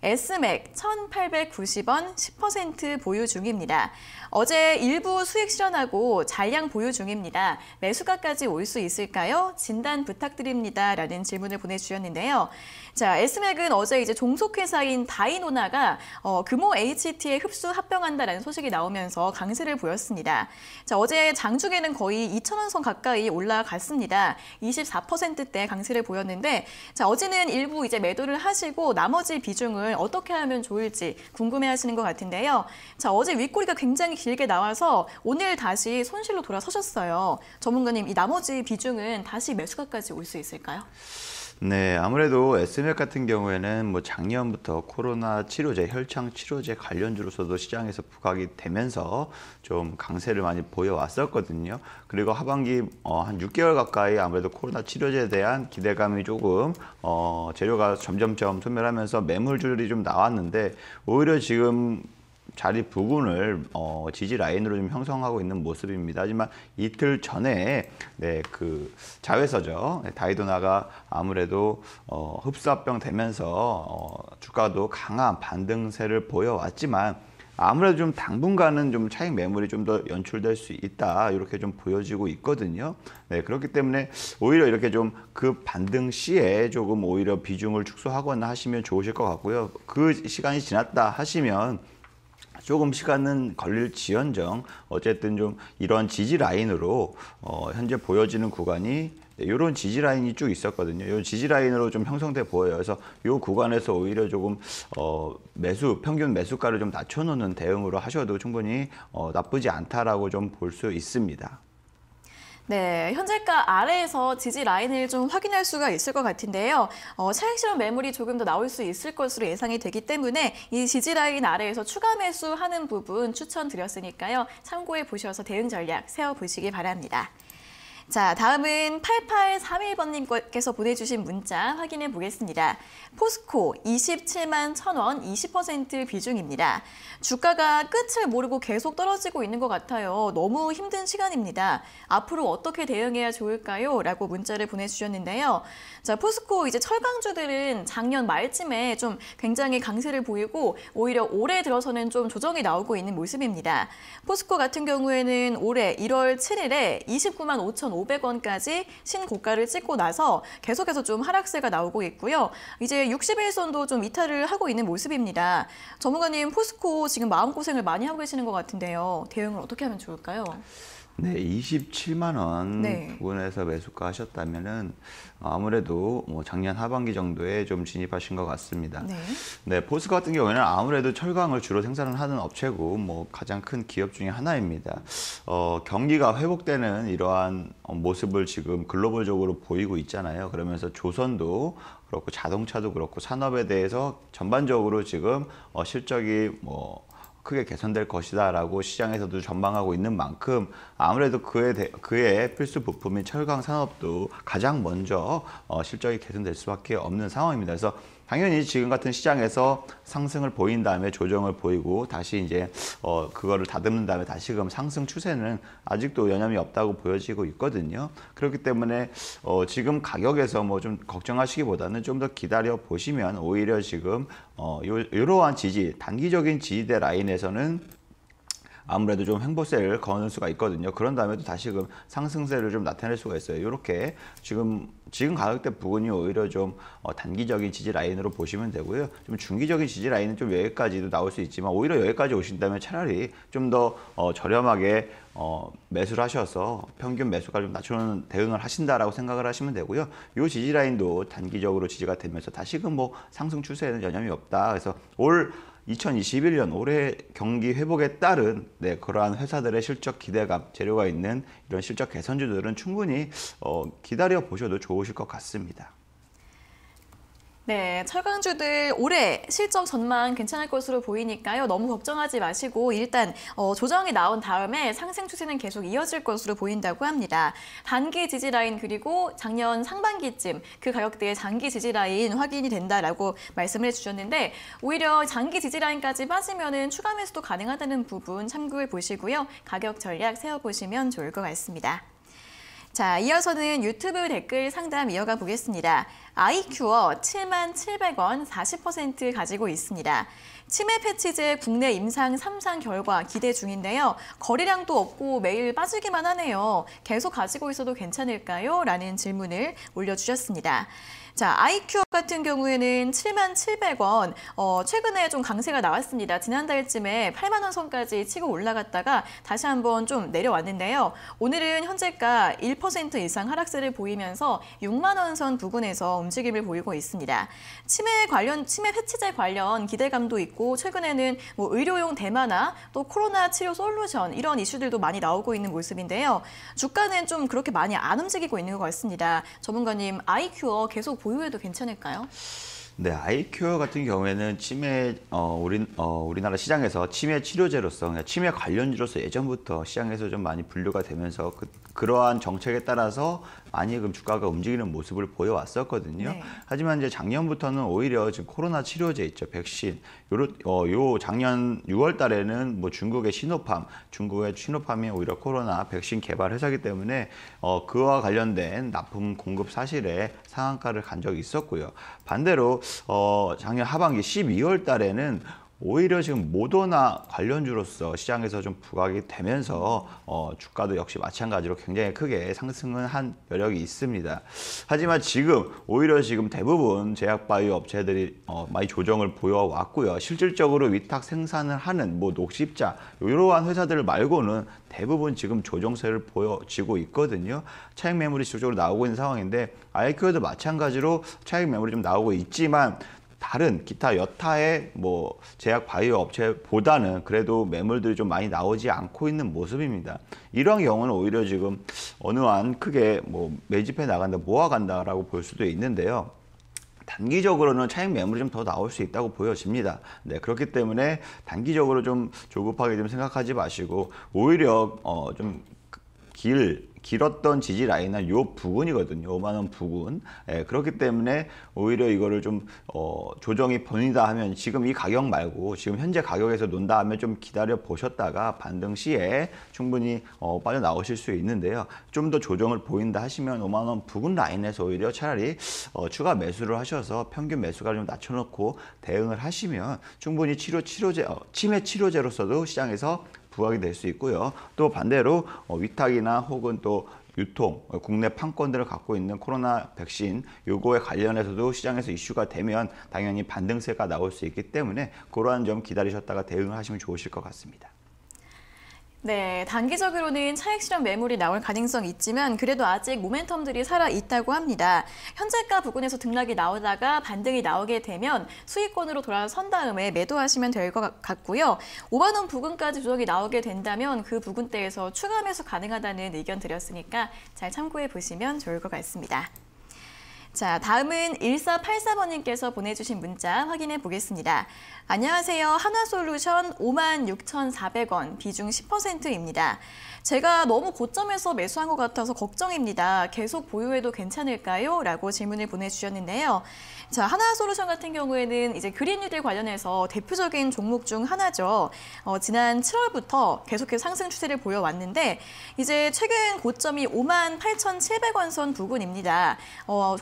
S맥 1,890원 10% 보유 중입니다. 어제 일부 수익 실현하고 잔량 보유 중입니다. 매수가까지 올 수 있을까요? 진단 부탁드립니다. 라는 질문을 보내주셨는데요. 자, S맥은 어제 이제 종속회사인 다이노나가 금호 HT에 흡수 합병한다라는 소식이 나오면서 강세를 보였습니다. 자, 어제 장중에는 거의 2,000원 선 가까이 올라갔습니다. 24%대 강세를 보였는데, 자, 어제는 일부 이제 매도를 하시고 나머지 비중을 어떻게 하면 좋을지 궁금해하시는 것 같은데요. 자, 어제 윗꼬리가 굉장히 길게 나와서 오늘 다시 손실로 돌아서셨어요. 전문가님, 이 나머지 비중은 다시 매수가까지 올 수 있을까요? 네, 아무래도 S맥 같은 경우에는 뭐 작년부터 코로나 치료제, 혈창 치료제 관련주로서도 시장에서 부각이 되면서 좀 강세를 많이 보여왔었거든요. 그리고 하반기 한 6개월 가까이 아무래도 코로나 치료제에 대한 기대감이 조금 재료가 점점점 소멸하면서 매물줄이 좀 나왔는데, 오히려 지금 자리 부근을 지지 라인으로 좀 형성하고 있는 모습입니다. 하지만 이틀 전에 그 자회사죠. 다이도나가 아무래도 흡수합병 되면서 주가도 강한 반등세를 보여왔지만, 아무래도 좀 당분간은 좀 차익 매물이 좀 더 연출될 수 있다, 이렇게 좀 보여지고 있거든요. 네, 그렇기 때문에 오히려 이렇게 좀 그 반등 시에 조금 오히려 비중을 축소하거나 하시면 좋으실 것 같고요. 그 시간이 지났다 하시면 조금 시간은 걸릴지언정 어쨌든 좀 이런 지지 라인으로 현재 보여지는 구간이 이런 지지 라인이 쭉 있었거든요. 이 지지 라인으로 좀 형성돼 보여요. 그래서 이 구간에서 오히려 조금 평균 매수가를 좀 낮춰놓는 대응으로 하셔도 충분히 나쁘지 않다라고 좀 볼 수 있습니다. 네, 현재가 아래에서 지지 라인을 좀 확인할 수가 있을 것 같은데요. 차익 실현 매물이 조금 더 나올 수 있을 것으로 예상이 되기 때문에 이 지지 라인 아래에서 추가 매수하는 부분 추천드렸으니까요. 참고해 보셔서 대응 전략 세워보시기 바랍니다. 자, 다음은 8831번님께서 보내주신 문자 확인해 보겠습니다. 포스코 27만 1,000원 20% 비중입니다. 주가가 끝을 모르고 계속 떨어지고 있는 것 같아요. 너무 힘든 시간입니다. 앞으로 어떻게 대응해야 좋을까요? 라고 문자를 보내주셨는데요. 자, 포스코 이제 철강주들은 작년 말쯤에 좀 굉장히 강세를 보이고 오히려 올해 들어서는 좀 조정이 나오고 있는 모습입니다. 포스코 같은 경우에는 올해 1월 7일에 29만 5,500원까지 신고가를 찍고 나서 계속해서 좀 하락세가 나오고 있고요. 이제 60일선도 좀 이탈을 하고 있는 모습입니다. 전문가님, 포스코 지금 마음고생을 많이 하고 계시는 것 같은데요. 대응을 어떻게 하면 좋을까요? 네, 27만 원 부근에서 매수가 하셨다면은 아무래도 뭐 작년 하반기 정도에 좀 진입하신 것 같습니다. 네, 포스코 같은 경우에는 아무래도 철강을 주로 생산을 하는 업체고 뭐 가장 큰 기업 중에 하나입니다. 경기가 회복되는 이러한 모습을 지금 글로벌적으로 보이고 있잖아요. 그러면서 조선도 그렇고 자동차도 그렇고 산업에 대해서 전반적으로 지금 실적이 뭐 크게 개선될 것이다라고 시장에서도 전망하고 있는 만큼 아무래도 그의 필수 부품인 철강 산업도 가장 먼저 실적이 개선될 수밖에 없는 상황입니다. 그래서 당연히 지금 같은 시장에서 상승을 보인 다음에 조정을 보이고 다시 이제 그거를 다듬는 다음에 다시금 상승 추세는 아직도 여념이 없다고 보여지고 있거든요. 그렇기 때문에 지금 가격에서 뭐 좀 걱정하시기보다는 좀 더 기다려 보시면 오히려 지금 이러한 지지, 단기적인 지지대 라인에서는 아무래도 좀 횡보세를 거는 수가 있거든요. 그런 다음에 또 다시금 상승세를 좀 나타낼 수가 있어요. 이렇게 지금 가격대 부근이 오히려 좀 단기적인 지지 라인으로 보시면 되고요. 좀 중기적인 지지 라인은 좀 여기까지도 나올 수 있지만 오히려 여기까지 오신다면 차라리 좀 더 저렴하게 매수를 하셔서 평균 매수가를 좀 낮추는 대응을 하신다라고 생각을 하시면 되고요. 이 지지 라인도 단기적으로 지지가 되면서 다시금 뭐 상승 추세에는 여념이 없다. 그래서 2021년 올해 경기 회복에 따른 그러한 회사들의 실적 기대감, 재료가 있는 이런 실적 개선주들은 충분히 기다려 보셔도 좋으실 것 같습니다. 네, 철강주들 올해 실적 전망 괜찮을 것으로 보이니까요. 너무 걱정하지 마시고 일단 조정이 나온 다음에 상승 추세는 계속 이어질 것으로 보인다고 합니다. 단기 지지 라인 그리고 작년 상반기쯤 그 가격대의 장기 지지 라인 확인이 된다라고 말씀을 해주셨는데 오히려 장기 지지 라인까지 빠지면은 추가 매수도 가능하다는 부분 참고해 보시고요. 가격 전략 세워보시면 좋을 것 같습니다. 자, 이어서는 유튜브 댓글 상담 이어가 보겠습니다. 아이큐어 77,000원 40% 가지고 있습니다. 치매 패치제 국내 임상 3상 결과 기대 중인데요. 거래량도 없고 매일 빠지기만 하네요. 계속 가지고 있어도 괜찮을까요? 라는 질문을 올려주셨습니다. 자, 아이큐어 같은 경우에는 77,000원, 최근에 좀 강세가 나왔습니다. 지난달쯤에 8만 원 선까지 치고 올라갔다가 다시 한번 좀 내려왔는데요. 오늘은 현재가 1% 이상 하락세를 보이면서 6만 원 선 부근에서 움직임을 보이고 있습니다. 치매 패치제 관련 기대감도 있고 최근에는 뭐 의료용 대마나 또 코로나 치료 솔루션 이런 이슈들도 많이 나오고 있는 모습인데요. 주가는 좀 그렇게 많이 안 움직이고 있는 것 같습니다. 전문가님, 아이큐어 계속 보유해도 괜찮을까요? 네, 아이큐어 같은 경우에는 우리나라 시장에서 치매 치료제로서, 그러니까 치매 관련주로서 예전부터 시장에서 좀 많이 분류가 되면서 그러한 정책에 따라서 많이 주가가 움직이는 모습을 보여왔었거든요. 네. 하지만 이제 작년부터는 오히려 지금 코로나 치료제 있죠, 백신. 요 작년 6월 달에는 뭐 중국의 시노팜이 오히려 코로나 백신 개발 회사이기 때문에 그와 관련된 납품 공급 사실에 상한가를 간 적이 있었고요. 반대로 작년 하반기 12월 달에는 오히려 지금 모더나 관련주로서 시장에서 좀 부각이 되면서 주가도 역시 마찬가지로 굉장히 크게 상승은 한 여력이 있습니다. 하지만 오히려 지금 대부분 제약바이오 업체들이 많이 조정을 보여왔고요. 실질적으로 위탁 생산을 하는 뭐 녹십자 이러한 회사들 말고는 대부분 지금 조정세를 보여지고 있거든요. 차익 매물이 지속적으로 나오고 있는 상황인데 아이큐어도 마찬가지로 차익 매물이 좀 나오고 있지만 다른 기타 여타의 뭐 제약 바이오 업체보다는 그래도 매물들이 좀 많이 나오지 않고 있는 모습입니다. 이러한 경우는 오히려 지금 어느 한 크게 뭐 매집해 나간다, 모아간다라고 볼 수도 있는데요. 단기적으로는 차익 매물이 좀 더 나올 수 있다고 보여집니다. 네, 그렇기 때문에 단기적으로 좀 조급하게 좀 생각하지 마시고 오히려 좀 길었던 지지 라인은 요 부근이거든요. 5만 원 부근. 예, 그렇기 때문에 오히려 이거를 좀 조정이 보인다 하면 지금 이 가격 말고 지금 현재 가격에서 논다 하면 좀 기다려 보셨다가 반등 시에 충분히 빠져나오실 수 있는데요. 좀 더 조정을 보인다 하시면 5만 원 부근 라인에서 오히려 차라리 추가 매수를 하셔서 평균 매수가를 좀 낮춰놓고 대응을 하시면 충분히 치매 치료제로서도 시장에서 부각이 될 수 있고요. 또 반대로 위탁이나 혹은 또 유통, 국내 판권들을 갖고 있는 코로나 백신 요거에 관련해서도 시장에서 이슈가 되면 당연히 반등세가 나올 수 있기 때문에 그러한 점 기다리셨다가 대응을 하시면 좋으실 것 같습니다. 네, 단기적으로는 차익 실현 매물이 나올 가능성이 있지만 그래도 아직 모멘텀들이 살아있다고 합니다. 현재가 부근에서 등락이 나오다가 반등이 나오게 되면 수익권으로 돌아선 다음에 매도하시면 될 것 같고요. 5만 원 부근까지 조정이 나오게 된다면 그 부근대에서 추가 매수 가능하다는 의견 드렸으니까 잘 참고해 보시면 좋을 것 같습니다. 자, 다음은 1484번님께서 보내주신 문자 확인해 보겠습니다. 안녕하세요. 한화솔루션 56,400원, 비중 10%입니다. 제가 너무 고점에서 매수한 것 같아서 걱정입니다. 계속 보유해도 괜찮을까요? 라고 질문을 보내주셨는데요. 자, 한화솔루션 같은 경우에는 이제 그린 뉴딜 관련해서 대표적인 종목 중 하나죠. 지난 7월부터 계속해서 상승 추세를 보여왔는데 이제 최근 고점이 58,700원 선 부근입니다.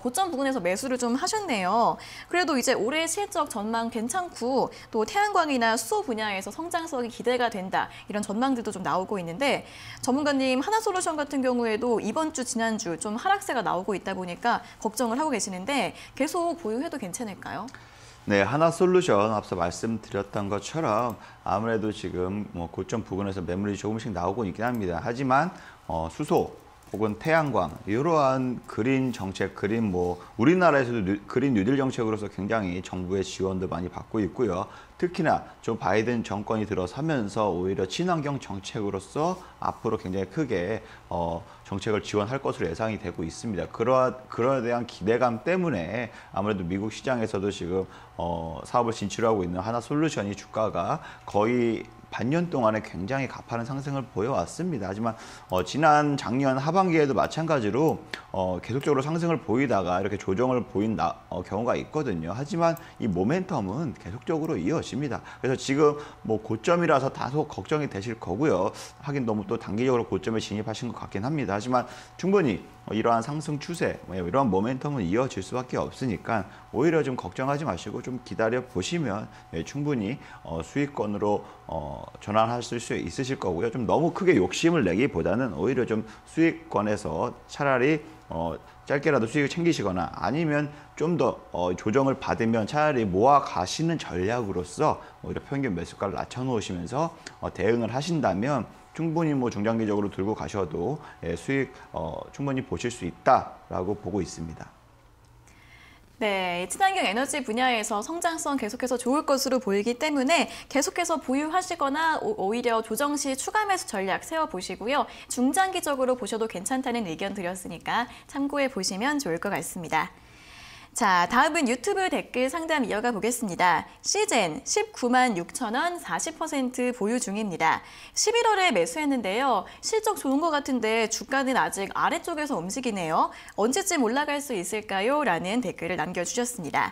고점 부근에서 매수를 좀 하셨네요. 그래도 이제 올해 실적 전망 괜찮고 또 태양광이나 수소 분야에서 성장성이 기대가 된다. 이런 전망들도 좀 나오고 있는데 전문가님, 한화솔루션 같은 경우에도 이번 주, 지난주 좀 하락세가 나오고 있다 보니까 걱정을 하고 계시는데 계속 보유해도 괜찮을까요? 네, 한화솔루션 앞서 말씀드렸던 것처럼 아무래도 지금 뭐 고점 부근에서 매물이 조금씩 나오고 있긴 합니다. 하지만 수소 혹은 태양광 이러한 그린 정책, 우리나라에서도 그린 뉴딜 정책으로서 굉장히 정부의 지원도 많이 받고 있고요. 특히나 조 바이든 정권이 들어서면서 오히려 친환경 정책으로서 앞으로 굉장히 크게 정책을 지원할 것으로 예상이 되고 있습니다. 그러에 대한 기대감 때문에 아무래도 미국 시장에서도 지금 사업을 진출하고 있는 한화솔루션이 주가가 거의 반년 동안에 굉장히 가파른 상승을 보여왔습니다. 하지만 작년 하반기에도 마찬가지로 계속적으로 상승을 보이다가 이렇게 조정을 보인 경우가 있거든요. 하지만 이 모멘텀은 계속적으로 이어집니다. 그래서 지금 뭐 고점이라서 다소 걱정이 되실 거고요. 하긴 너무 또 단기적으로 고점에 진입하신 것 같긴 합니다. 하지만 충분히 이러한 상승 추세, 이러한 모멘텀은 이어질 수밖에 없으니까 오히려 좀 걱정하지 마시고 좀 기다려 보시면 충분히 수익권으로 전환하실 수 있으실 거고요. 좀 너무 크게 욕심을 내기보다는 오히려 좀 수익권에서 차라리 짧게라도 수익을 챙기시거나 아니면 좀 더 조정을 받으면 차라리 모아 가시는 전략으로서 오히려 평균 매수가를 낮춰 놓으시면서 대응을 하신다면 충분히 뭐 중장기적으로 들고 가셔도 수익 충분히 보실 수 있다라고 보고 있습니다. 네, 친환경 에너지 분야에서 성장성 계속해서 좋을 것으로 보이기 때문에 계속해서 보유하시거나 오히려 조정 시 추가 매수 전략 세워보시고요. 중장기적으로 보셔도 괜찮다는 의견 드렸으니까 참고해 보시면 좋을 것 같습니다. 자, 다음은 유튜브 댓글 상담 이어가 보겠습니다. 시젠 19만 6천 원 40% 보유 중입니다. 11월에 매수했는데요. 실적 좋은 것 같은데 주가는 아직 아래쪽에서 움직이네요. 언제쯤 올라갈 수 있을까요? 라는 댓글을 남겨주셨습니다.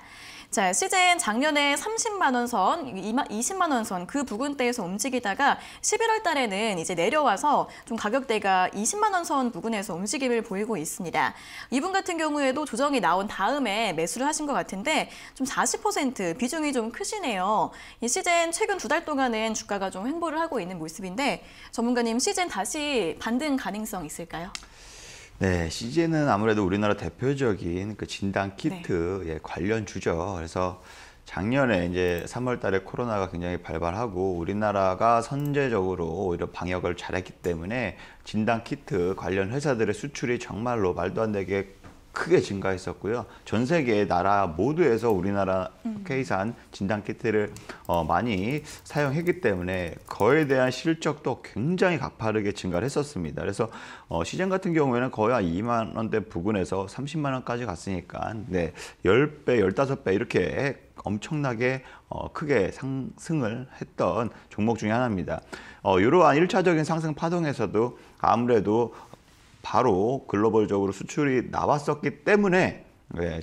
자, 시젠 작년에 30만 원 선, 20만 원 선 그 부근대에서 움직이다가 11월 달에는 이제 내려와서 좀 가격대가 20만 원 선 부근에서 움직임을 보이고 있습니다. 이분 같은 경우에도 조정이 나온 다음에 매수를 하신 것 같은데 좀 40% 비중이 좀 크시네요. 이 시젠 최근 2달 동안은 주가가 좀 횡보를 하고 있는 모습인데 전문가님 시젠 다시 반등 가능성 있을까요? 네, CJ는 아무래도 우리나라 대표적인 그 진단 키트 관련 주죠. 그래서 작년에 이제 3월 달에 코로나가 굉장히 발발하고 우리나라가 선제적으로 오히려 방역을 잘했기 때문에 진단 키트 관련 회사들의 수출이 정말로 말도 안 되게 크게 증가했었고요. 전 세계 나라 모두에서 우리나라 K산 진단 키트를 많이 사용했기 때문에 그거에 대한 실적도 굉장히 가파르게 증가를 했었습니다. 그래서 시젠 같은 경우에는 거의 한 2만 원대 부근에서 30만 원까지 갔으니까 10배, 15배 이렇게 엄청나게 크게 상승을 했던 종목 중에 하나입니다. 이러한 1차적인 상승 파동에서도 아무래도 바로 글로벌적으로 수출이 나왔었기 때문에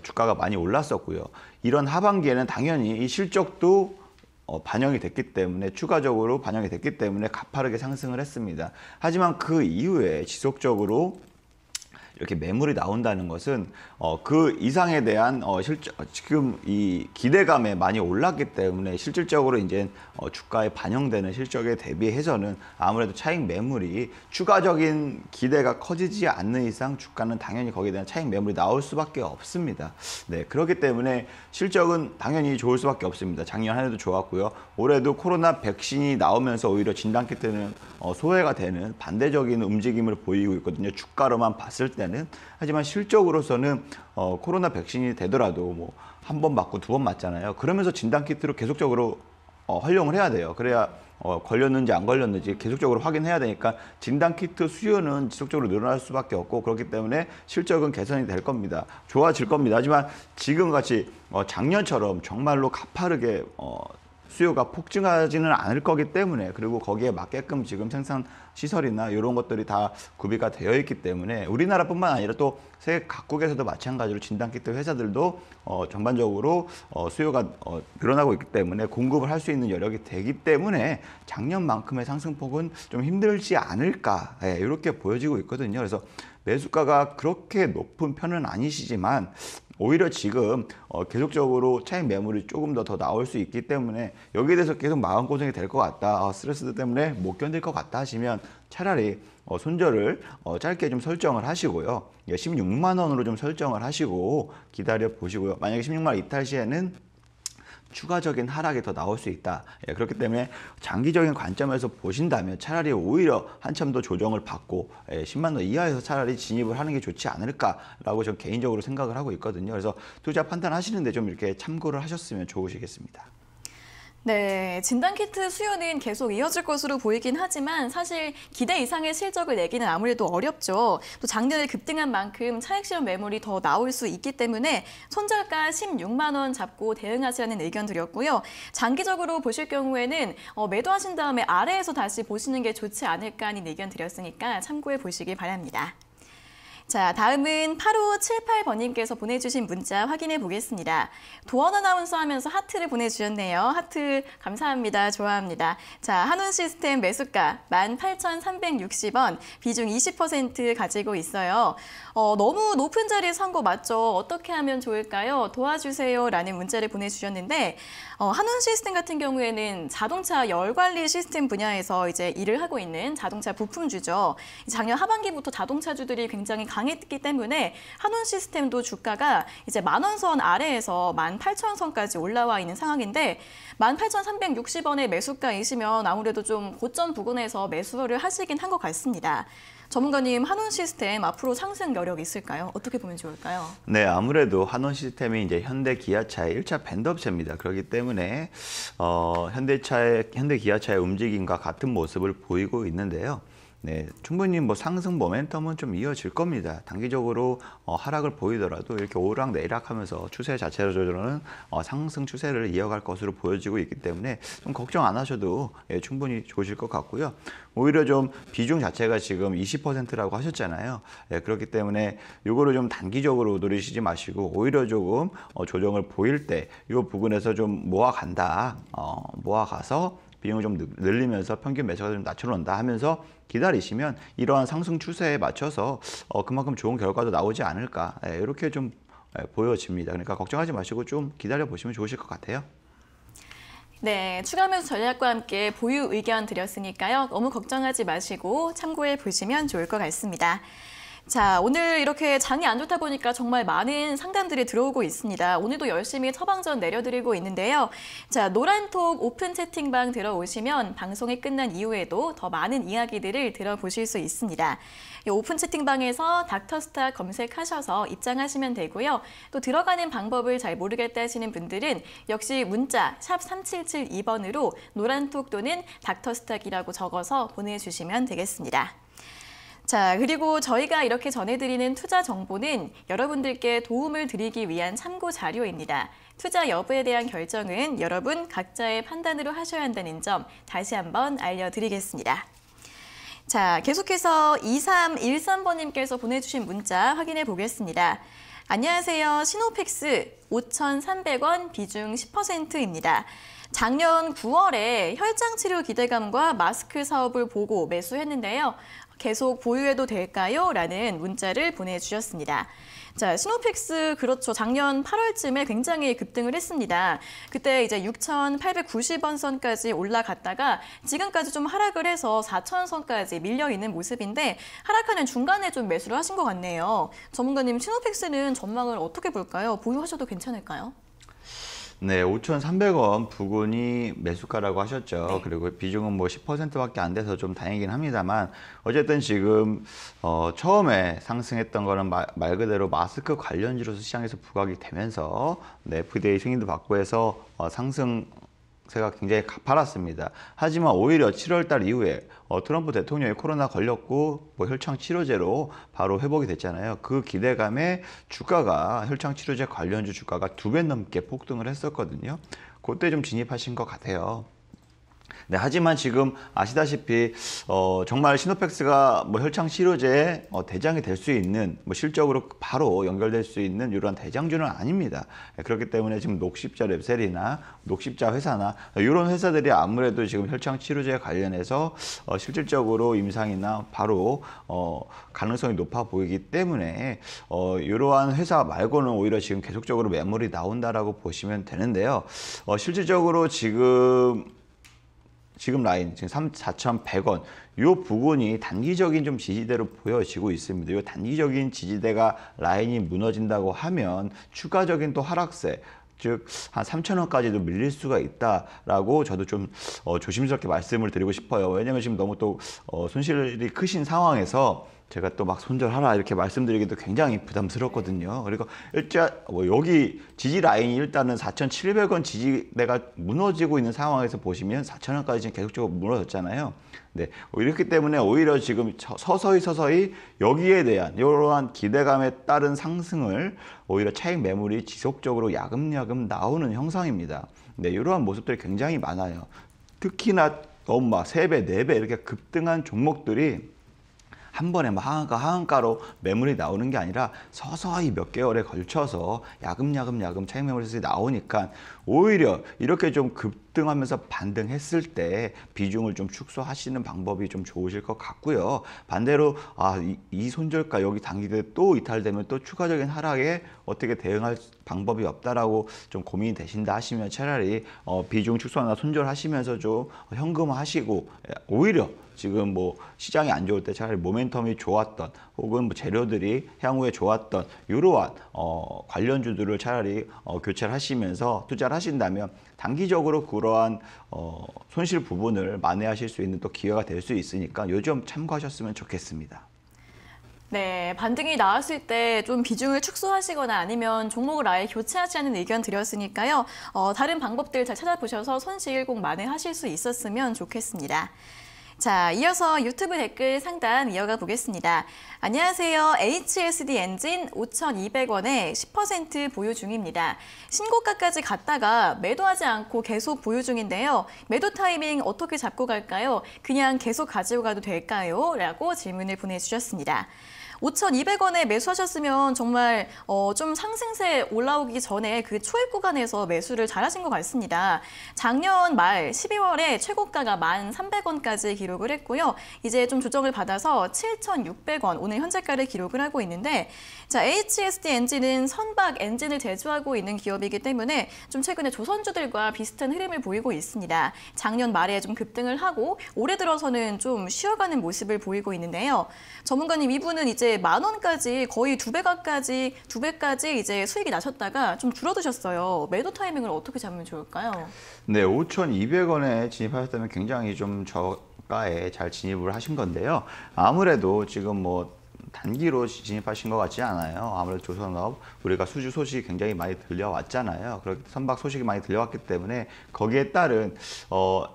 주가가 많이 올랐었고요. 이런 하반기에는 당연히 이 실적도 반영이 됐기 때문에 추가적으로 반영이 됐기 때문에 가파르게 상승을 했습니다. 하지만 그 이후에 지속적으로 이렇게 매물이 나온다는 것은 그 이상에 대한 지금 이 기대감에 많이 올랐기 때문에 실질적으로 이제 주가에 반영되는 실적에 대비해서는 아무래도 차익 매물이 추가적인 기대가 커지지 않는 이상 주가는 당연히 거기에 대한 차익 매물이 나올 수밖에 없습니다. 네, 그렇기 때문에 실적은 당연히 좋을 수밖에 없습니다. 작년 한 해도 좋았고요. 올해도 코로나 백신이 나오면서 오히려 진단키트는 소외가 되는 반대적인 움직임을 보이고 있거든요. 주가로만 봤을 때는. 하지만 실적으로서는 코로나 백신이 되더라도 뭐 한 번 맞고 2번 맞잖아요. 그러면서 진단키트로 계속적으로 활용을 해야 돼요. 그래야 걸렸는지 안 걸렸는지 계속적으로 확인해야 되니까 진단키트 수요는 지속적으로 늘어날 수밖에 없고 그렇기 때문에 실적은 개선이 될 겁니다. 좋아질 겁니다. 하지만 지금같이 작년처럼 정말로 가파르게 수요가 폭증하지는 않을 거기 때문에 그리고 거기에 맞게끔 지금 생산 시설이나 이런 것들이 다 구비가 되어 있기 때문에 우리나라뿐만 아니라 또 세계 각국에서도 마찬가지로 진단키트 회사들도 전반적으로 수요가 늘어나고 있기 때문에 공급을 할 수 있는 여력이 되기 때문에 작년만큼의 상승폭은 좀 힘들지 않을까 이렇게 보여지고 있거든요. 그래서 매수가가 그렇게 높은 편은 아니시지만 오히려 지금 계속적으로 차익 매물이 조금 더 나올 수 있기 때문에 여기에 대해서 계속 마음고생이 될 것 같다. 스트레스 때문에 못 견딜 것 같다 하시면 차라리 손절을 짧게 좀 설정을 하시고요. 16만 원으로 좀 설정을 하시고 기다려 보시고요. 만약에 16만 원 이탈 시에는 추가적인 하락이 더 나올 수 있다. 그렇기 때문에 장기적인 관점에서 보신다면 차라리 오히려 한참 더 조정을 받고 10만 원 이하에서 차라리 진입을 하는 게 좋지 않을까라고 저는 개인적으로 생각을 하고 있거든요. 그래서 투자 판단하시는데 좀 이렇게 참고를 하셨으면 좋으시겠습니다. 네, 진단키트 수요는 계속 이어질 것으로 보이긴 하지만 사실 기대 이상의 실적을 내기는 아무래도 어렵죠. 또 작년에 급등한 만큼 차익실현 매물이 더 나올 수 있기 때문에 손절가 16만 원 잡고 대응하시라는 의견 드렸고요. 장기적으로 보실 경우에는 매도하신 다음에 아래에서 다시 보시는 게 좋지 않을까 하는 의견 드렸으니까 참고해 보시기 바랍니다. 자, 다음은 8578번님께서 보내주신 문자 확인해 보겠습니다. 도원 아나운서 하면서 하트를 보내주셨네요. 하트 감사합니다. 좋아합니다. 자, 한온시스템 매수가 18,360원, 비중 20% 가지고 있어요. 너무 높은 자리에 산 거 맞죠? 어떻게 하면 좋을까요? 도와주세요. 라는 문자를 보내주셨는데 한온시스템 같은 경우에는 자동차 열관리 시스템 분야에서 이제 일을 하고 있는 자동차 부품주죠. 작년 하반기부터 자동차주들이 굉장히 강했기 때문에 한온시스템도 주가가 이제 10,000선 아래에서 18,000선까지 올라와 있는 상황인데 18,360원의 매수가이시면 아무래도 좀 고점 부근에서 매수를 하시긴 한 것 같습니다. 전문가님, 한온시스템 앞으로 상승 여력 있을까요? 어떻게 보면 좋을까요? 네, 아무래도 한온시스템이 이제 현대 기아차의 1차 밴드업체입니다. 그렇기 때문에 현대 기아차의 움직임과 같은 모습을 보이고 있는데요. 네, 충분히 뭐 상승 모멘텀은 좀 이어질 겁니다. 단기적으로 하락을 보이더라도 이렇게 오르락 내리락하면서 추세 자체로는 상승 추세를 이어갈 것으로 보여지고 있기 때문에 좀 걱정 안 하셔도 충분히 좋으실 것 같고요. 오히려 좀 비중 자체가 지금 20%라고 하셨잖아요. 그렇기 때문에 이거를 좀 단기적으로 노리시지 마시고 오히려 조금 조정을 보일 때 이 부분에서 좀 모아간다. 모아가서 비용을 좀 늘리면서 평균 매수가 좀 낮춰놓는다 하면서 기다리시면 이러한 상승 추세에 맞춰서 그만큼 좋은 결과도 나오지 않을까 이렇게 좀 보여집니다. 그러니까 걱정하지 마시고 좀 기다려 보시면 좋으실 것 같아요. 네, 추가 매수 전략과 함께 보유 의견 드렸으니까요. 너무 걱정하지 마시고 참고해 보시면 좋을 것 같습니다. 자, 오늘 이렇게 장이 안 좋다 보니까 정말 많은 상담들이 들어오고 있습니다. 오늘도 열심히 처방전 내려드리고 있는데요. 자, 노란톡 오픈 채팅방 들어오시면 방송이 끝난 이후에도 더 많은 이야기들을 들어보실 수 있습니다. 이 오픈 채팅방에서 닥터스타 검색하셔서 입장하시면 되고요. 또 들어가는 방법을 잘 모르겠다 하시는 분들은 역시 문자 샵 3772번으로 노란톡 또는 닥터스탁이라고 적어서 보내주시면 되겠습니다. 자, 그리고 저희가 이렇게 전해드리는 투자 정보는 여러분들께 도움을 드리기 위한 참고 자료입니다. 투자 여부에 대한 결정은 여러분 각자의 판단으로 하셔야 한다는 점 다시 한번 알려드리겠습니다. 자, 계속해서 2313번님께서 보내주신 문자 확인해 보겠습니다. 안녕하세요. 시노펙스 5,300원 비중 10%입니다. 작년 9월에 혈장치료 기대감과 마스크 사업을 보고 매수했는데요. 계속 보유해도 될까요? 라는 문자를 보내주셨습니다. 자, 시노펙스 그렇죠. 작년 8월쯤에 굉장히 급등을 했습니다. 그때 이제 6,890원 선까지 올라갔다가 지금까지 좀 하락을 해서 4,000선까지 밀려 있는 모습인데 하락하는 중간에 좀 매수를 하신 것 같네요. 전문가님, 시노펙스는 전망을 어떻게 볼까요? 보유하셔도 괜찮을까요? 네, 5,300원 부근이 매수가라고 하셨죠. 네. 그리고 비중은 뭐 10%밖에 안 돼서 좀 다행이긴 합니다만 어쨌든 지금 처음에 상승했던 거는 말 그대로 마스크 관련주로서 시장에서 부각이 되면서 FDA 승인도 받고 해서 상승세가 굉장히 가팔랐습니다. 하지만 오히려 7월 달 이후에 트럼프 대통령이 코로나 걸렸고 뭐 혈창 치료제로 바로 회복이 됐잖아요. 그 기대감에 주가가 혈창 치료제 관련주 주가가 2배 넘게 폭등을 했었거든요. 그때 좀 진입하신 것 같아요. 네, 하지만 지금 아시다시피 정말 시노펙스가 뭐 혈창 치료제의 대장이 될 수 있는 뭐 실적으로 바로 연결될 수 있는 이러한 대장주는 아닙니다. 그렇기 때문에 지금 녹십자 랩셀이나 녹십자 회사나 이런 회사들이 아무래도 지금 혈창 치료제 관련해서 실질적으로 임상이나 바로 가능성이 높아 보이기 때문에 이러한 회사 말고는 오히려 지금 계속적으로 매물이 나온다라고 보시면 되는데요. 실질적으로 지금 라인, 지금 4,100원, 이 부분이 단기적인 좀 지지대로 보여지고 있습니다. 이 단기적인 지지대가 라인이 무너진다고 하면 추가적인 또 하락세, 즉 한 3,000원까지도 밀릴 수가 있다라고 저도 좀 조심스럽게 말씀을 드리고 싶어요. 왜냐면 지금 너무 또 손실이 크신 상황에서 제가 또 막 손절하라 이렇게 말씀드리기도 굉장히 부담스럽거든요. 그리고 여기 지지 라인이 일단은 4,700원 지지대가 무너지고 있는 상황에서 보시면 4,000원까지 지금 계속적으로 무너졌잖아요. 네, 이렇기 때문에 오히려 지금 서서히 여기에 대한 이러한 기대감에 따른 상승을 오히려 차익 매물이 지속적으로 야금야금 나오는 형상입니다. 네, 이러한 모습들이 굉장히 많아요. 특히나 너무 막 3배, 4배 이렇게 급등한 종목들이 한 번에 막 하한가로 매물이 나오는 게 아니라 서서히 몇 개월에 걸쳐서 야금야금 차익 매물이 나오니까 오히려 이렇게 좀 급등하면서 반등했을 때 비중을 좀 축소하시는 방법이 좀 좋으실 것 같고요. 반대로 이 손절가 여기 단기대 또 이탈되면 또 추가적인 하락에 어떻게 대응할 방법이 없다라고 좀 고민이 되신다 하시면 차라리 비중 축소나 손절하시면서 좀 현금화하시고 오히려 지금 뭐 시장이 안 좋을 때 차라리 모멘텀이 좋았던 혹은 뭐 재료들이 향후에 좋았던 이러한 관련주들을 차라리 교체를 하시면서 투자를 하신다면 단기적으로 그러한 손실 부분을 만회하실 수 있는 또 기회가 될 수 있으니까 요점 참고하셨으면 좋겠습니다. 네, 반등이 나왔을 때 좀 비중을 축소하시거나 아니면 종목을 아예 교체하시는 의견 드렸으니까요. 다른 방법들 잘 찾아보셔서 손실 꼭 만회하실 수 있었으면 좋겠습니다. 자, 이어서 유튜브 댓글 상담 이어가 보겠습니다. 안녕하세요. HSD 엔진 5,200원에 10% 보유 중입니다. 신고가까지 갔다가 매도하지 않고 계속 보유 중인데요. 매도 타이밍 어떻게 잡고 갈까요? 그냥 계속 가지고 가도 될까요? 라고 질문을 보내주셨습니다. 5,200원에 매수하셨으면 정말 좀 상승세 올라오기 전에 그 초입 구간에서 매수를 잘하신 것 같습니다. 작년 말 12월에 최고가가 1,300원까지 기록을 했고요. 이제 좀 조정을 받아서 7,600원 오늘 현재가를 기록을 하고 있는데 자, HSD 엔진은 선박 엔진을 제조하고 있는 기업이기 때문에 좀 최근에 조선주들과 비슷한 흐름을 보이고 있습니다. 작년 말에 좀 급등을 하고 올해 들어서는 좀 쉬어가는 모습을 보이고 있는데요. 전문가님 이분은 이제 10,000원까지 거의 두 배까지 이제 수익이 나셨다가 좀 줄어드셨어요. 매도 타이밍을 어떻게 잡으면 좋을까요? 네, 5,200원에 진입하셨다면 굉장히 좀 저가에 잘 진입을 하신 건데요. 아무래도 지금 뭐 단기로 진입하신 것 같지 않아요. 아무래도 조선업 우리가 수주 소식이 굉장히 많이 들려왔잖아요. 그렇게 선박 소식이 많이 들려왔기 때문에 거기에 따른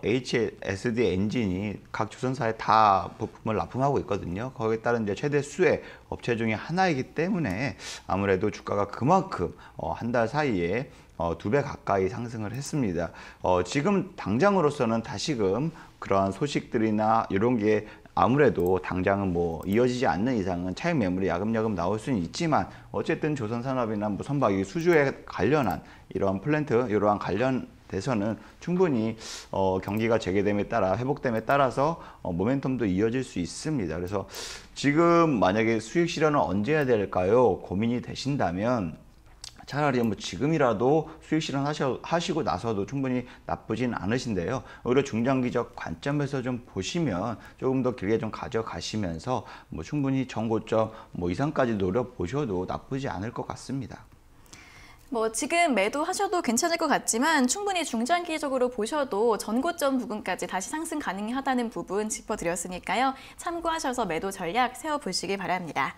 HSD 엔진이 각 조선사에 다 부품을 납품하고 있거든요. 거기에 따른 이제 최대 수혜 업체 중에 하나이기 때문에 아무래도 주가가 그만큼 한 달 사이에 2배 가까이 상승을 했습니다. 지금 당장으로서는 다시금 그러한 소식들이나 이런 게 아무래도 당장은 뭐 이어지지 않는 이상은 차익 매물이 야금야금 나올 수는 있지만 어쨌든 조선산업이나 뭐 선박이 수주에 관련한 이러한 플랜트 이러한 관련돼서는 충분히 경기가 재개됨에 따라 회복됨에 따라서 모멘텀도 이어질 수 있습니다. 그래서 지금 만약에 수익 실현을 언제 해야 될까요? 고민이 되신다면 차라리 뭐 지금이라도 수익 실현하시고 나서도 충분히 나쁘진 않으신데요. 오히려 중장기적 관점에서 좀 보시면 조금 더 길게 좀 가져가시면서 뭐 충분히 전고점 뭐 이상까지 노려보셔도 나쁘지 않을 것 같습니다. 뭐 지금 매도하셔도 괜찮을 것 같지만 충분히 중장기적으로 보셔도 전고점 부분까지 다시 상승 가능하다는 부분 짚어드렸으니까요. 참고하셔서 매도 전략 세워보시기 바랍니다.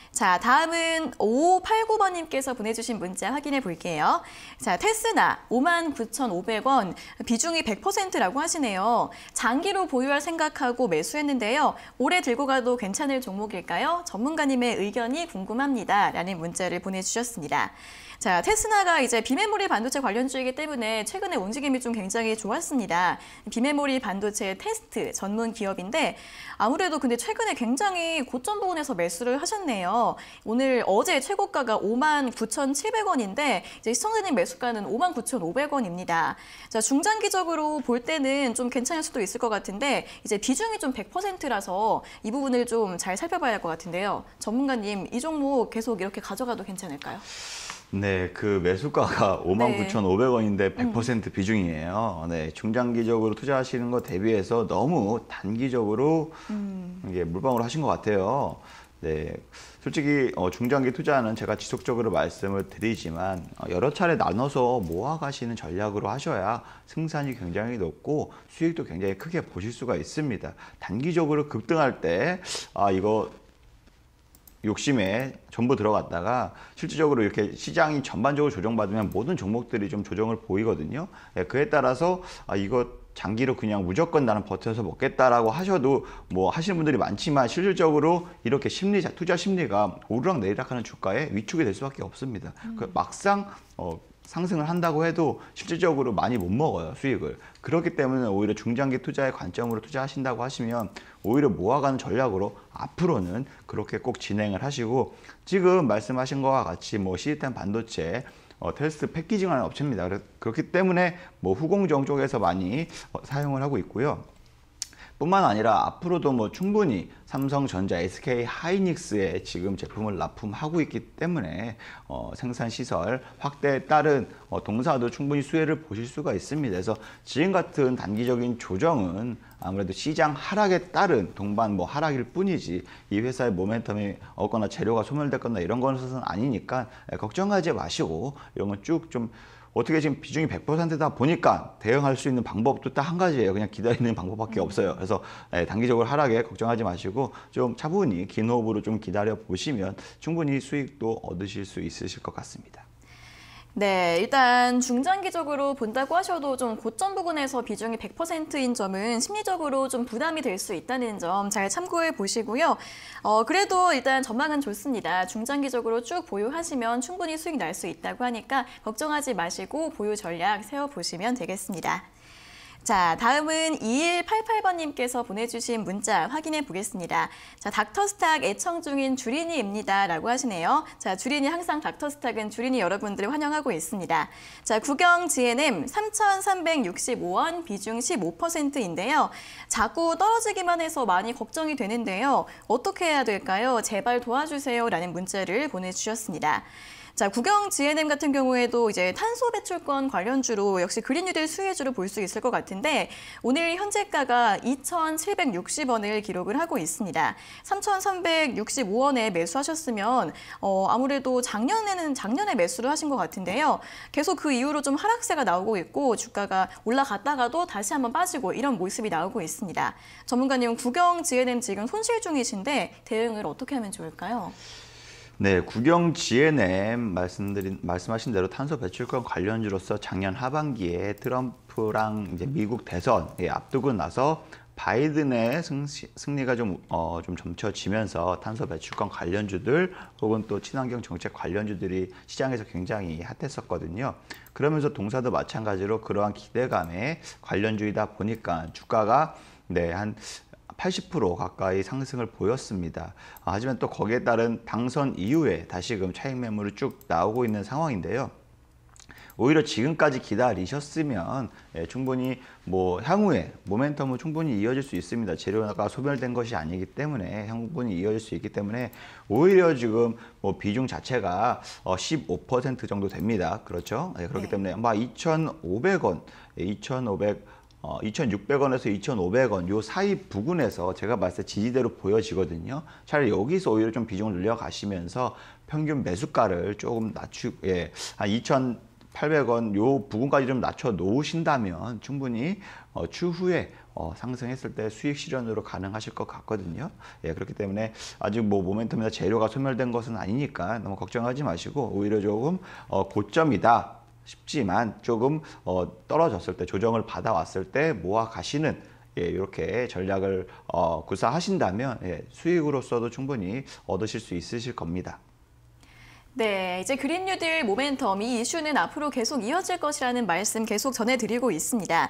자, 다음은 5589번님께서 보내주신 문자 확인해 볼게요. 자, 테스나 59,500원, 비중이 100%라고 하시네요. 장기로 보유할 생각하고 매수했는데요. 오래 들고 가도 괜찮을 종목일까요? 전문가님의 의견이 궁금합니다. 라는 문자를 보내주셨습니다. 자, 테스나가 이제 비메모리 반도체 관련주이기 때문에 최근에 움직임이 좀 굉장히 좋았습니다. 비메모리 반도체 테스트 전문 기업인데 아무래도 근데 최근에 굉장히 고점 부근에서 매수를 하셨네요. 오늘 어제 최고가가 59,700원인데 이제 시청자님 매수가는 59,500원입니다. 자, 중장기적으로 볼 때는 좀 괜찮을 수도 있을 것 같은데 이제 비중이 좀 100%라서 이 부분을 좀 잘 살펴봐야 할 것 같은데요. 전문가님, 이 종목 계속 이렇게 가져가도 괜찮을까요? 네, 그 매수가가 59,500원인데 100% 비중이에요. 네, 중장기적으로 투자하시는 거 대비해서 너무 단기적으로 이게 물방울 하신 것 같아요. 네, 솔직히 중장기 투자는 제가 지속적으로 말씀을 드리지만 여러 차례 나눠서 모아가시는 전략으로 하셔야 승산이 굉장히 높고 수익도 굉장히 크게 보실 수가 있습니다. 단기적으로 급등할 때 이거 욕심에 전부 들어갔다가 실질적으로 이렇게 시장이 전반적으로 조정받으면 모든 종목들이 좀 조정을 보이거든요. 네, 그에 따라서 이거 장기로 그냥 무조건 나는 버텨서 먹겠다라고 하셔도 뭐 하시는 분들이 많지만 실질적으로 이렇게 투자 심리가 오르락 내리락하는 주가에 위축이 될 수밖에 없습니다. 막상 상승을 한다고 해도 실질적으로 많이 못 먹어요, 수익을. 그렇기 때문에 오히려 중장기 투자의 관점으로 투자하신다고 하시면 오히려 모아가는 전략으로 앞으로는 그렇게 꼭 진행을 하시고, 지금 말씀하신 것과 같이 뭐 시스템 반도체 테스트 패키징하는 업체입니다. 그렇기 때문에 뭐 후공정 쪽에서 많이 사용을 하고 있고요. 뿐만 아니라 앞으로도 뭐 충분히 삼성전자, SK 하이닉스에 지금 제품을 납품하고 있기 때문에 생산 시설 확대에 따른 동사도 충분히 수혜를 보실 수가 있습니다. 그래서 지금 같은 단기적인 조정은 아무래도 시장 하락에 따른 동반 뭐 하락일 뿐이지 이 회사의 모멘텀이 없거나 재료가 소멸됐거나 이런 것은 아니니까 걱정하지 마시고, 이런 건 쭉 좀 어떻게 지금 비중이 100%다 보니까 대응할 수 있는 방법도 딱 한 가지예요. 그냥 기다리는 방법밖에 없어요. 그래서 단기적으로 하락에 걱정하지 마시고 좀 차분히 긴 호흡으로 좀 기다려 보시면 충분히 수익도 얻으실 수 있으실 것 같습니다. 네, 일단 중장기적으로 본다고 하셔도 좀 고점 부근에서 비중이 100%인 점은 심리적으로 좀 부담이 될 수 있다는 점 잘 참고해 보시고요. 그래도 일단 전망은 좋습니다. 중장기적으로 쭉 보유하시면 충분히 수익 날 수 있다고 하니까 걱정하지 마시고 보유 전략 세워보시면 되겠습니다. 자, 다음은 2188번님께서 보내주신 문자 확인해 보겠습니다. 자, 닥터스탁 애청 중인 주린이입니다. 라고 하시네요. 자, 주린이 항상 닥터스탁은 주린이 여러분들을 환영하고 있습니다. 자, 구경 GNM 3,365원 비중 15%인데요. 자꾸 떨어지기만 해서 많이 걱정이 되는데요. 어떻게 해야 될까요? 제발 도와주세요. 라는 문자를 보내주셨습니다. 자, 구경 GNM 같은 경우에도 이제 탄소 배출권 관련주로 역시 그린뉴딜 수혜주로 볼 수 있을 것 같은데, 오늘 현재가가 2,760원을 기록을 하고 있습니다. 3,365원에 매수하셨으면 아무래도 작년에 매수를 하신 것 같은데요. 계속 그 이후로 좀 하락세가 나오고 있고 주가가 올라갔다가도 다시 한번 빠지고 이런 모습이 나오고 있습니다. 전문가님, 구경 GNM 지금 손실 중이신데 대응을 어떻게 하면 좋을까요? 네, 구경 GNM 말씀하신 대로 탄소 배출권 관련주로서 작년 하반기에 트럼프랑 이제 미국 대선 앞두고 나서 바이든의 승리가 좀 점쳐지면서 탄소 배출권 관련주들 혹은 또 친환경 정책 관련주들이 시장에서 굉장히 핫했었거든요. 그러면서 동사도 마찬가지로 그러한 기대감에 관련주이다 보니까 주가가 한 80% 가까이 상승을 보였습니다. 하지만 또 거기에 따른 당선 이후에 다시금 차익 매물이 쭉 나오고 있는 상황인데요. 오히려 지금까지 기다리셨으면 충분히 뭐 향후에 모멘텀은 충분히 이어질 수 있습니다. 재료가 소멸된 것이 아니기 때문에 충분히 이어질 수 있기 때문에 오히려 지금 뭐 비중 자체가 15% 정도 됩니다. 그렇죠? 그렇기 때문에 아마 2,500원, 2,600원에서 2,500원 요 사이 부근에서 제가 봤을 때 지지대로 보여지거든요. 차라리 여기서 오히려 좀 비중을 늘려가시면서 평균 매수가를 조금 한 2,800원 요 부근까지 좀 낮춰 놓으신다면 충분히 추후에 상승했을 때 수익 실현으로 가능하실 것 같거든요. 그렇기 때문에 아직 뭐 모멘텀이나 재료가 소멸된 것은 아니니까 너무 걱정하지 마시고 오히려 조금 고점이다 싶지만 조금 떨어졌을 때 조정을 받아왔을 때 모아 가시는 이렇게 전략을 구사하신다면 수익으로서도 충분히 얻으실 수 있으실 겁니다. 네, 이제 그린뉴딜 모멘텀 이 이슈는 앞으로 계속 이어질 것이라는 말씀 계속 전해드리고 있습니다.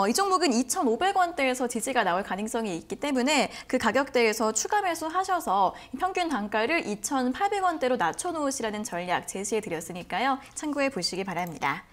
이 종목은 2,500원대에서 지지가 나올 가능성이 있기 때문에 그 가격대에서 추가 매수하셔서 평균 단가를 2,800원대로 낮춰놓으시라는 전략 제시해드렸으니까요. 참고해 보시기 바랍니다.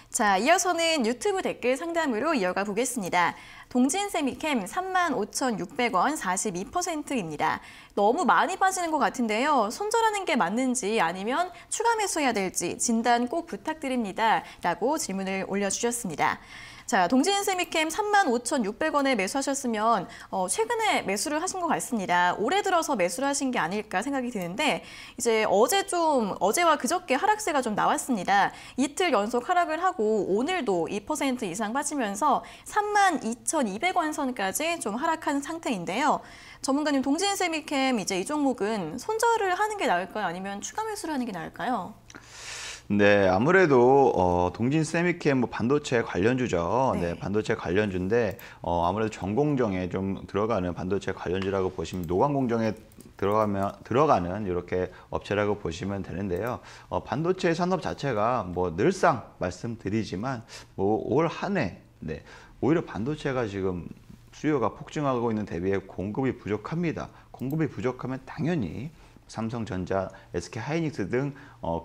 자, 이어서는 유튜브 댓글 상담으로 이어가 보겠습니다. 동진세미캠 35,600원 42%입니다. 너무 많이 빠지는 것 같은데요. 손절하는 게 맞는지 아니면 추가 매수해야 될지 진단 꼭 부탁드립니다. 라고 질문을 올려주셨습니다. 자, 동진세미캠 35,600원에 매수하셨으면 최근에 매수를 하신 것 같습니다. 올해 들어서 매수를 하신 게 아닐까 생각이 드는데 이제 어제와 그저께 하락세가 좀 나왔습니다. 이틀 연속 하락을 하고 오늘도 2% 이상 빠지면서 32,200원 선까지 좀 하락한 상태인데요. 전문가님, 동진세미캠 이제 이 종목은 손절을 하는 게 나을까요? 아니면 추가 매수를 하는 게 나을까요? 네, 아무래도 동진 세미캠 뭐 반도체 관련주죠. 네. 네, 반도체 관련주인데 아무래도 전공정에 좀 들어가는 반도체 관련주라고 보시면 노광 공정에 들어가는 이렇게 업체라고 보시면 되는데요. 반도체 산업 자체가 뭐 늘상 말씀드리지만 뭐 올 한 해 네, 오히려 반도체가 지금 수요가 폭증하고 있는 대비해 공급이 부족합니다. 공급이 부족하면 당연히 삼성전자, SK하이닉스 등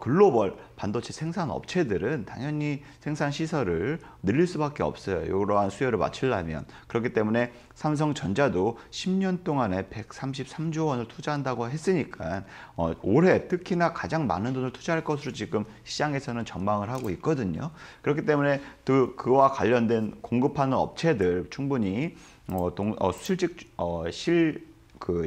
글로벌 반도체 생산 업체들은 당연히 생산 시설을 늘릴 수밖에 없어요. 이러한 수요를 맞추려면. 그렇기 때문에 삼성전자도 10년 동안에 133조 원을 투자한다고 했으니까 올해 특히나 가장 많은 돈을 투자할 것으로 지금 시장에서는 전망을 하고 있거든요. 그렇기 때문에 그와 관련된 공급하는 업체들 충분히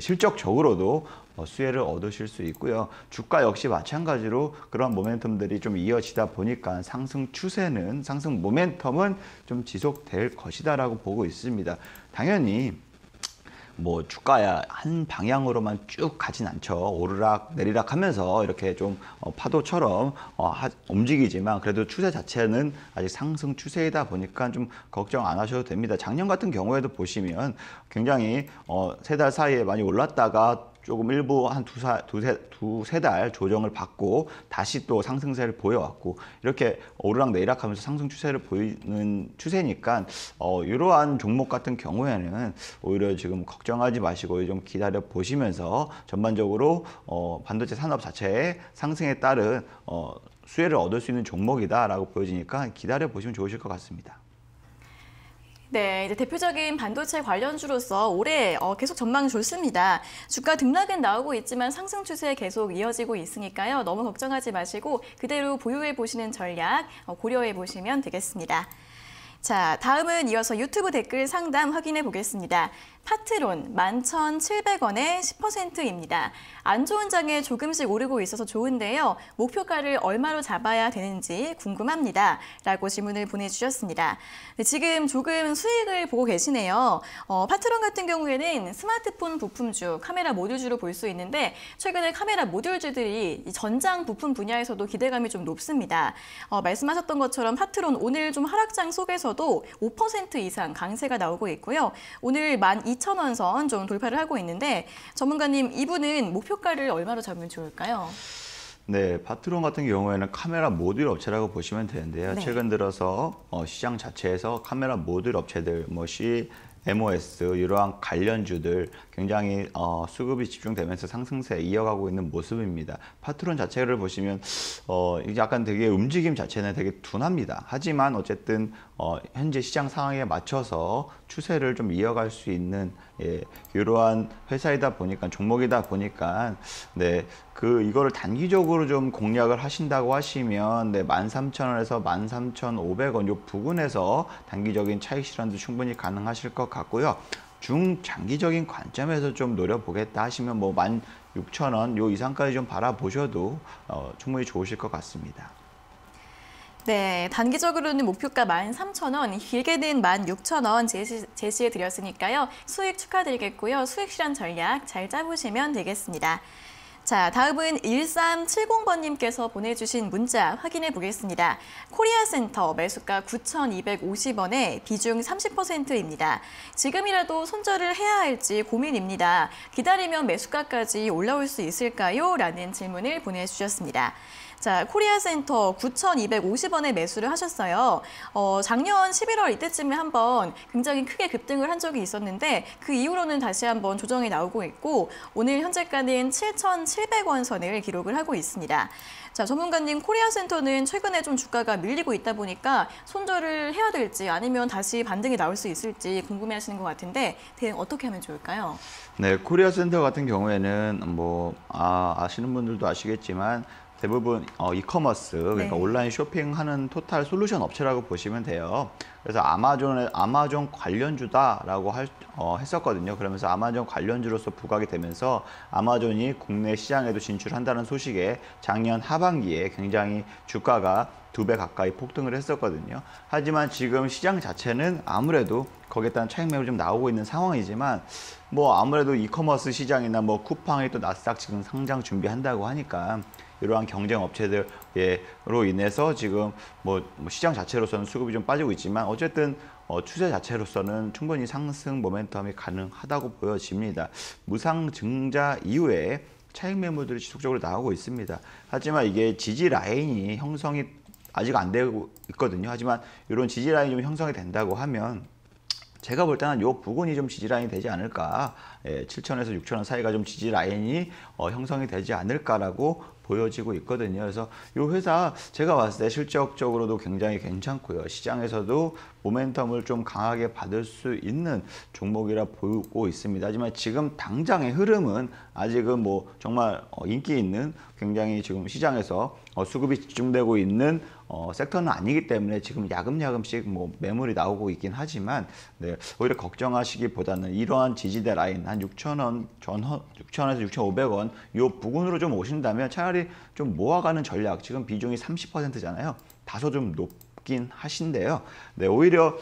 실적적으로도 수혜를 얻으실 수 있고요. 주가 역시 마찬가지로 그런 모멘텀들이 좀 이어지다 보니까 상승 모멘텀은 좀 지속될 것이다라고 보고 있습니다. 당연히 뭐 주가야 한 방향으로만 쭉 가진 않죠. 오르락 내리락 하면서 이렇게 좀 파도처럼 움직이지만 그래도 추세 자체는 아직 상승 추세이다 보니까 좀 걱정 안 하셔도 됩니다. 작년 같은 경우에도 보시면 굉장히 세 달 사이에 많이 올랐다가 조금 일부 한 두세 달 조정을 받고 다시 또 상승세를 보여왔고 이렇게 오르락 내리락 하면서 상승 추세를 보이는 추세니까 이러한 종목 같은 경우에는 오히려 지금 걱정하지 마시고 좀 기다려 보시면서 전반적으로 반도체 산업 자체의 상승에 따른 수혜를 얻을 수 있는 종목이다라고 보여지니까 기다려 보시면 좋으실 것 같습니다. 네, 이제 대표적인 반도체 관련주로서 올해 계속 전망이 좋습니다. 주가 등락은 나오고 있지만 상승 추세 계속 이어지고 있으니까요. 너무 걱정하지 마시고 그대로 보유해 보시는 전략 고려해 보시면 되겠습니다. 자, 다음은 이어서 유튜브 댓글 상담 확인해 보겠습니다. 파트론 11,700원에 10%입니다. 안 좋은 장에 조금씩 오르고 있어서 좋은데요. 목표가를 얼마로 잡아야 되는지 궁금합니다. 라고 질문을 보내주셨습니다. 네, 지금 조금 수익을 보고 계시네요. 파트론 같은 경우에는 스마트폰 부품주, 카메라 모듈주로 볼 수 있는데 최근에 카메라 모듈주들이 전장 부품 분야에서도 기대감이 좀 높습니다. 말씀하셨던 것처럼 파트론 오늘 좀 하락장 속에서도 5% 이상 강세가 나오고 있고요. 오늘 12,000원 선 좀 돌파를 하고 있는데 전문가님 이분은 목표가를 얼마로 잡으면 좋을까요? 네, 파트론 같은 경우에는 카메라 모듈 업체라고 보시면 되는데요. 네. 최근 들어서 시장 자체에서 카메라 모듈 업체들, MOS 이러한 관련주들 굉장히 수급이 집중되면서 상승세 이어가고 있는 모습입니다. 파트론 자체를 보시면 이게 약간 되게 움직임 자체는 되게 둔합니다. 하지만 어쨌든 현재 시장 상황에 맞춰서 추세를 좀 이어갈 수 있는 이러한 회사이다 보니까 종목이다 보니까 네, 이거를 단기적으로 좀 공략을 하신다고 하시면 네, 13,000원에서 13,500원 요 부근에서 단기적인 차익 실현도 충분히 가능하실 것 같고요. 중장기적인 관점에서 좀 노려보겠다 하시면 뭐 16,000원 요 이상까지 좀 바라보셔도 충분히 좋으실 것 같습니다. 네, 단기적으로는 목표가 13,000원, 길게는 16,000원 제시해 드렸으니까요. 수익 축하드리겠고요. 수익 실현 전략 잘 짜보시면 되겠습니다. 자, 다음은 1370번님께서 보내주신 문자 확인해 보겠습니다. 코리아센터 매수가 9,250원에 비중 30%입니다. 지금이라도 손절을 해야 할지 고민입니다. 기다리면 매수가까지 올라올 수 있을까요? 라는 질문을 보내주셨습니다. 자, 코리아센터 9,250원에 매수를 하셨어요. 작년 11월 이때쯤에 한번 굉장히 크게 급등을 한 적이 있었는데 그 이후로는 다시 한번 조정이 나오고 있고 오늘 현재가는 7,700원 선을 기록을 하고 있습니다. 자, 전문가님, 코리아센터는 최근에 좀 주가가 밀리고 있다 보니까 손절을 해야 될지 아니면 다시 반등이 나올 수 있을지 궁금해하시는 것 같은데 대응 어떻게 하면 좋을까요? 네, 코리아센터 같은 경우에는 아시는 분들도 아시겠지만 대부분 이커머스, 그러니까 네. 온라인 쇼핑하는 토탈 솔루션 업체라고 보시면 돼요. 그래서 아마존 관련주다라고 했었거든요. 그러면서 아마존 관련주로서 부각이 되면서 아마존이 국내 시장에도 진출한다는 소식에 작년 하반기에 굉장히 주가가 2배 가까이 폭등을 했었거든요. 하지만 지금 시장 자체는 아무래도 거기에 따른 차익 매물이 좀 나오고 있는 상황이지만 뭐 아무래도 이커머스 시장이나 뭐 쿠팡이 또 나스닥 지금 상장 준비한다고 하니까 이러한 경쟁 업체들로 인해서 지금 뭐 시장 자체로서는 수급이 좀 빠지고 있지만 어쨌든 추세 자체로서는 충분히 상승 모멘텀이 가능하다고 보여집니다. 무상증자 이후에 차익 매물들이 지속적으로 나오고 있습니다. 하지만 이게 지지 라인이 형성이 아직 안 되고 있거든요. 하지만 이런 지지 라인이 좀 형성이 된다고 하면 제가 볼 때는 이 부분이 좀 지지 라인이 되지 않을까. 7,000에서 6,000원 사이가 좀 지지 라인이 형성이 되지 않을까라고 보여지고 있거든요. 그래서 이 회사 제가 봤을 때 실적적으로도 굉장히 괜찮고요. 시장에서도 모멘텀을 좀 강하게 받을 수 있는 종목이라 보고 있습니다. 하지만 지금 당장의 흐름은 아직은 뭐 정말 인기 있는 굉장히 지금 시장에서 수급이 집중되고 있는 섹터는 아니기 때문에 지금 야금야금씩 뭐 매물이 나오고 있긴 하지만 네, 오히려 걱정하시기보다는 이러한 지지대 라인 한 6,000원 6,000원에서 6,500원 이 부근으로 좀 오신다면 차라리 좀 모아가는 전략, 지금 비중이 30%잖아요. 다소 좀 높긴 하신데요. 네, 오히려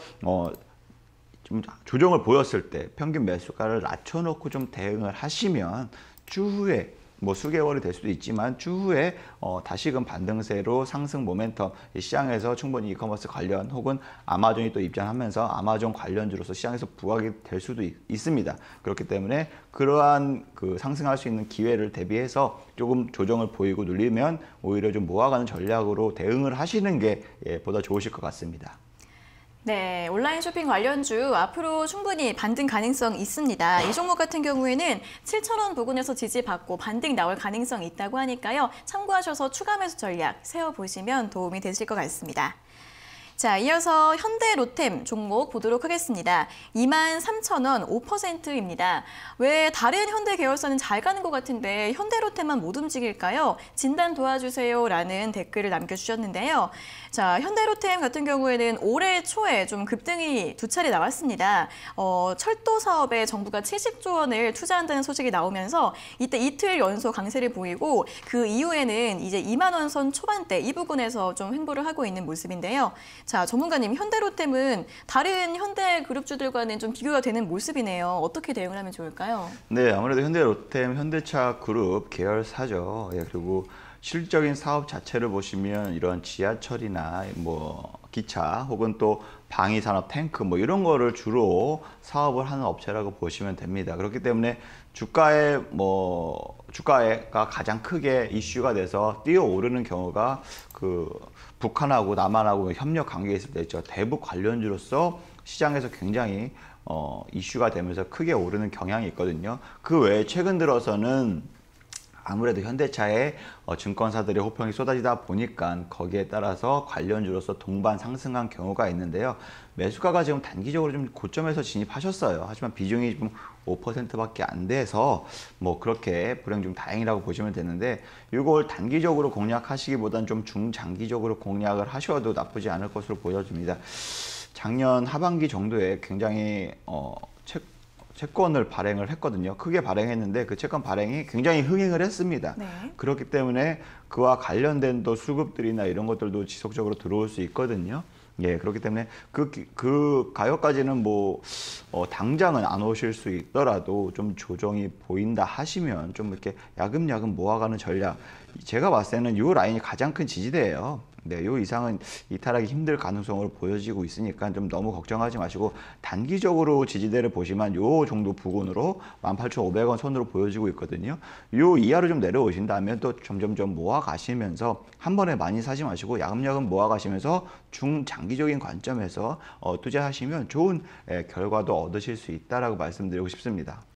좀 조정을 보였을 때 평균 매수가를 낮춰놓고 좀 대응을 하시면 추후에 뭐 수개월이 될 수도 있지만 추후에 다시금 반등세로 상승 모멘텀 시장에서 충분히 이커머스 관련 혹은 아마존이 또 입장하면서 아마존 관련주로서 시장에서 부각이 될 수도 있습니다. 그렇기 때문에 그러한 그 상승할 수 있는 기회를 대비해서 조금 조정을 보이고 눌리면 오히려 좀 모아가는 전략으로 대응을 하시는 게 보다 좋으실 것 같습니다. 네, 온라인 쇼핑 관련주 앞으로 충분히 반등 가능성 있습니다. 이 종목 같은 경우에는 7,000원 부근에서 지지받고 반등 나올 가능성이 있다고 하니까요. 참고하셔서 추가 매수 전략 세워보시면 도움이 되실 것 같습니다. 자, 이어서 현대 로템 종목 보도록 하겠습니다. 23,000원 5%입니다. 왜 다른 현대 계열사는 잘 가는 것 같은데 현대 로템만 못 움직일까요? 진단 도와주세요 라는 댓글을 남겨주셨는데요. 자, 현대 로템 같은 경우에는 올해 초에 좀 급등이 두 차례 나왔습니다. 철도 사업에 정부가 70조 원을 투자한다는 소식이 나오면서 이때 이틀 연속 강세를 보이고 그 이후에는 이제 2만 원 선 초반대 이 부분에서 좀 횡보를 하고 있는 모습인데요. 자, 전문가님, 현대로템은 다른 현대그룹주들과는 좀 비교가 되는 모습이네요. 어떻게 대응을 하면 좋을까요? 네, 아무래도 현대로템, 현대차 그룹 계열사죠. 그리고 실질적인 사업 자체를 보시면 이런 지하철이나 뭐 기차 혹은 또 방위산업 탱크 뭐 이런 거를 주로 사업을 하는 업체라고 보시면 됩니다. 그렇기 때문에 주가가 가장 크게 이슈가 돼서 뛰어오르는 경우가 그 북한하고 남한하고 협력 관계에 있을 때 있죠. 대북 관련주로서 시장에서 굉장히 이슈가 되면서 크게 오르는 경향이 있거든요. 그 외에 최근 들어서는 아무래도 현대차에 증권사들의 호평이 쏟아지다 보니까 거기에 따라서 관련주로서 동반 상승한 경우가 있는데요. 매수가가 지금 단기적으로 좀 고점에서 진입하셨어요. 하지만 비중이 좀 5%밖에 안 돼서 뭐 그렇게 불행 중 다행이라고 보시면 되는데 이걸 단기적으로 공략하시기보다는 좀 중장기적으로 공략을 하셔도 나쁘지 않을 것으로 보여집니다. 작년 하반기 정도에 굉장히 채권을 발행을 했거든요. 크게 발행했는데 그 채권 발행이 굉장히 흥행을 했습니다. 네. 그렇기 때문에 그와 관련된 또 수급들이나 이런 것들도 지속적으로 들어올 수 있거든요. 그렇기 때문에 그 가격까지는 뭐 당장은 안 오실 수 있더라도 좀 조정이 보인다 하시면 좀 이렇게 야금야금 모아가는 전략. 제가 봤을 때는 이 라인이 가장 큰 지지대예요. 네, 요 이상은 이탈하기 힘들 가능성으로 보여지고 있으니까 좀 너무 걱정하지 마시고 단기적으로 지지대를 보시면 요 정도 부근으로 18,500원 선으로 보여지고 있거든요. 요 이하로 좀 내려오신다면 또 점점점 모아 가시면서 한 번에 많이 사지 마시고 야금야금 모아 가시면서 중장기적인 관점에서 투자하시면 좋은 결과도 얻으실 수 있다라고 말씀드리고 싶습니다.